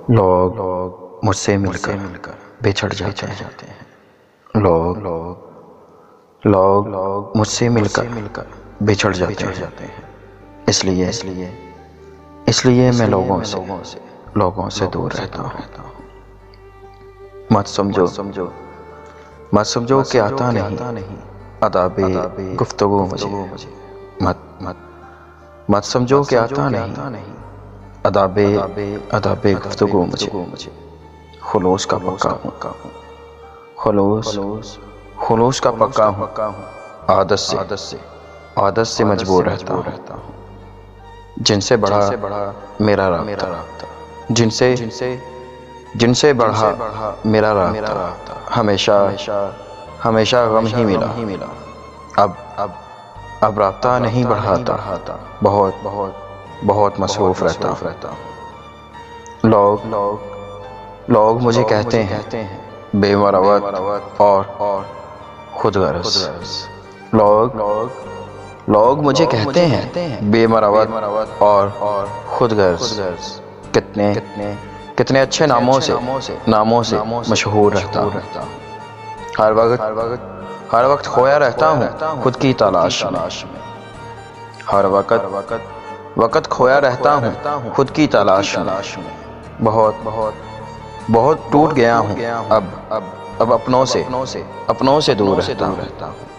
لوگ مجھ سے مل کر بچھڑ جاتے ہیں۔ لوگ مجھ سے مل کر بچھڑ جاتے ہیں۔ اس لیے میں لوگوں سے دور رہتا ہوں۔ مت سمجھو کہ آتا نہیں آداب گفتگو مجھے۔ مت سمجھو کہ آتا نہیں آداب گفتگو مجھے۔ خلوص کا پکا ہوں، خلوص کا پکا ہوں۔ عادت سے مجبور رہتا ہوں۔ جن سے بڑھا میرا رابطہ، جن سے بڑھا میرا رابطہ، ہمیشہ غم ہی ملا۔ اب رابطہ نہیں بڑھاتا، بہت مصروف رہتا ہوں۔ لوگ مجھے کہتے ہیں بے مروت اور خود غرض۔ لوگ مجھے کہتے ہیں بے مروت اور خود غرض۔ کتنے اچھے ناموں سے مشہور رہتا ہوں۔ ہر وقت کھویا رہتا ہوں خود کی تلاش میں۔ ہر وقت کھویا رہتا ہوں خود کی تلاش میں۔ بہت ٹوٹ گیا ہوں اب اپنوں سے دور رہتا ہوں۔